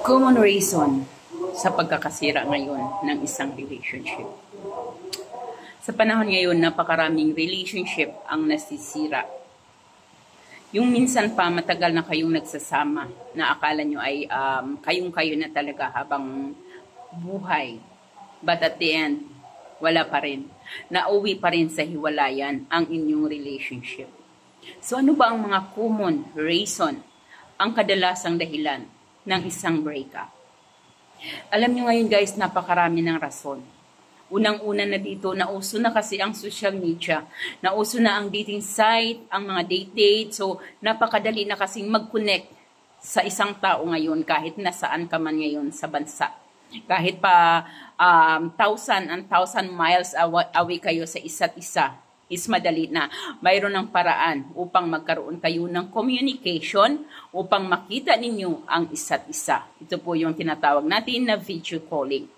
Common reason sa pagkakasira ngayon ng isang relationship. Sa panahon ngayon, napakaraming relationship ang nasisira. Yung minsan pa matagal na kayong nagsasama na akala nyo ay kayong-kayo na talaga habang buhay. But at the end, wala pa rin. Nauwi pa rin sa hiwalayan ang inyong relationship. So ano ba ang mga common reason, ang kadalasang dahilan ng isang breakup? Alam nyo ngayon guys, napakarami ng rason. Unang-una na dito, nauso na kasi ang social media. Nauso na ang dating site, ang mga date-date. So, napakadali na kasing mag-connect sa isang tao ngayon kahit nasaan ka man ngayon sa bansa. Kahit pa 1,000 miles away kayo sa isa't isa, is madali na. Mayroon ng paraan upang magkaroon kayo ng communication upang makita ninyo ang isa't isa. Ito po yung tinatawag natin na video calling.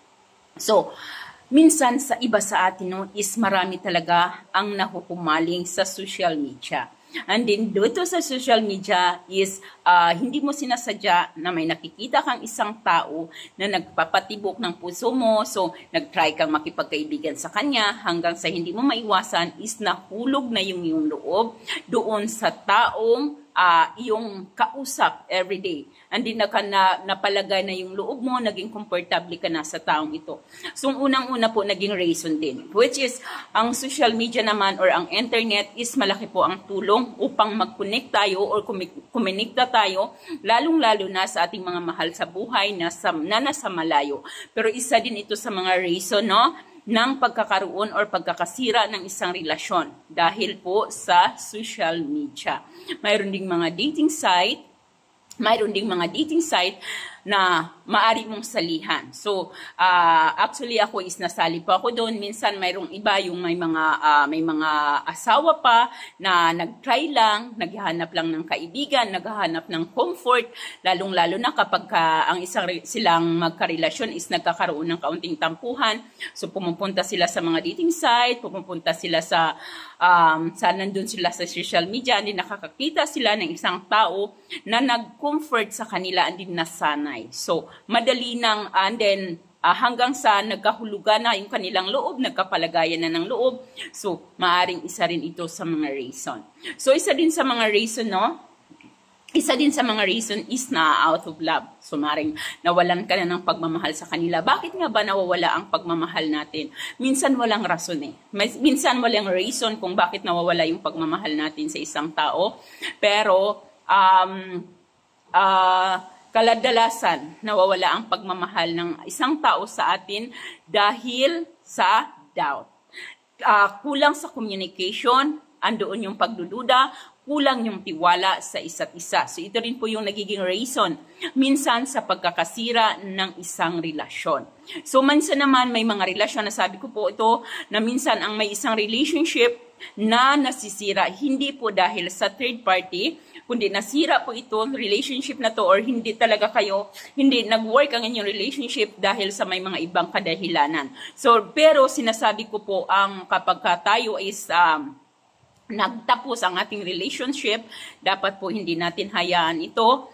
So, minsan sa iba sa atin no, is marami talaga ang nahuhumaling sa social media. And then dito sa social media is hindi mo sinasadya na may nakikita kang isang tao na nagpapatibok ng puso mo. So nagtry kang makipagkaibigan sa kanya hanggang sa hindi mo maiwasan is nahulog na yung loob doon sa taong iyong kausap everyday. And then napalagay na yung loob mo, naging komportable ka na sa taong ito. So unang-una po naging reason din, which is ang social media naman or ang internet is malaki po ang tulong upang mag-connect tayo or kuminikta tayo, lalong-lalo na sa ating mga mahal sa buhay na nasa malayo. Pero isa din ito sa mga reason no, ng pagkakaroon or pagkakasira ng isang relasyon dahil po sa social media. Mayroon ding mga dating site na maari mong salihan. So, actually ako is nasali pa ako doon. Minsan mayroong iba yung may mga asawa pa na nag-try lang, naghahanap lang ng kaibigan, naghahanap ng comfort, lalong-lalo na kapag ang silang magkarelasyon is nagkakaroon ng kaunting tampuhan. So, pumupunta sila sa mga dating site, pumupunta sila sa nandun sila sa social media, hindi nakakakita sila ng isang tao na nag-comfort sa kanila, hindi nasanay. So, madali nang, and then, hanggang sa nagkahulugan na yung kanilang loob, nagkapalagayan na ng loob. So, maaring isa rin ito sa mga reason. So, isa din sa mga reason is na out of love. So, maring nawalan ka na ng pagmamahal sa kanila. Bakit nga ba nawawala ang pagmamahal natin? Minsan walang rason eh. Minsan walang reason kung bakit nawawala yung pagmamahal natin sa isang tao. Pero, kadalasan nawawala ang pagmamahal ng isang tao sa atin dahil sa doubt. Kulang sa communication, andoon yung pagdududa, kulang yung tiwala sa isa't isa. So ito rin po yung nagiging reason minsan sa pagkakasira ng isang relasyon. So minsan naman may mga relasyon na sabi ko po ito na minsan ang may isang relationship na nasisira hindi po dahil sa third party, kundi nasira po ito, relationship na to, or hindi talaga hindi nag-work ang inyong relationship dahil sa may mga ibang kadahilanan. So, pero sinasabi ko po, kapag tayo is nagtapos ang ating relationship, dapat po hindi natin hayaan ito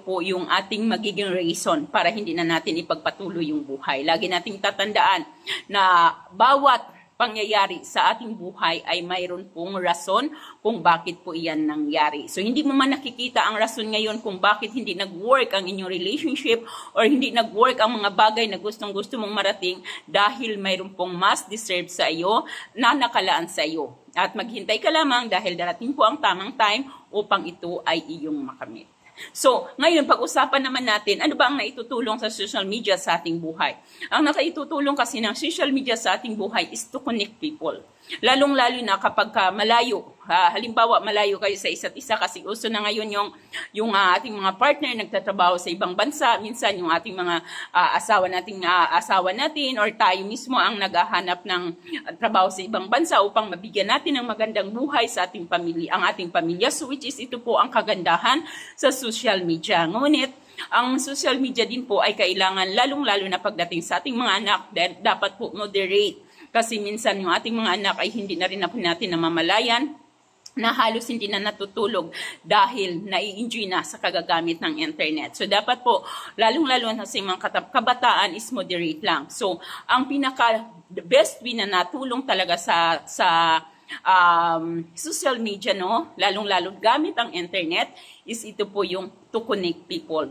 po yung ating magiging reason para hindi na natin ipagpatuloy yung buhay. Lagi nating tatandaan na bawat pangyayari sa ating buhay ay mayroon pong rason kung bakit po iyan nangyari. So, hindi mo man nakikita ang rason ngayon kung bakit hindi nag-work ang inyong relationship or hindi nag-work ang mga bagay na gustong-gusto mong marating dahil mayroon pong mas deserve sa iyo na nakalaan sa iyo. At maghintay ka lamang dahil darating po ang tamang time upang ito ay iyong makamit. So, ngayon, pag-usapan naman natin, ano ba ang naitutulong sa social media sa ating buhay? Ang nakaitutulong kasi ng social media sa ating buhay is to connect people. Lalong-lalo na kapag malayo. Halimbawa, malayo kayo sa isa't isa kasi uso na ngayon yung ating mga partner nagtatrabaho sa ibang bansa. Minsan yung ating mga asawa natin or tayo mismo ang naghahanap ng trabaho sa ibang bansa upang mabigyan natin ng magandang buhay sa ating pamilya. So which is ito po ang kagandahan sa social media. Ngunit, ang social media din po ay kailangan lalong-lalo na pagdating sa ating mga anak, dapat po moderate. Kasi minsan yung ating mga anak ay hindi na rin natin namamalayan na halos hindi na natutulog dahil nai-enjoy na sa kagagamit ng internet. So dapat po, lalong-lalo na sa mga kabataan is moderate lang. So ang the best way na natulong talaga sa social media, no, lalong-lalo gamit ang internet, is ito po yung to connect people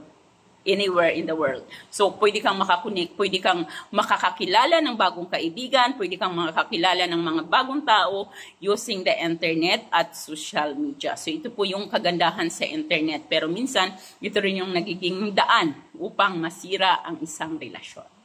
anywhere in the world. So, pwede kang makakonek, pwede kang makakakilala ng bagong kaibigan, pwede kang makakakilala ng mga bagong tao using the internet at social media. So, ito po yung kagandahan sa internet. Pero minsan, ito rin yung nagiging daan upang masira ang isang relasyon.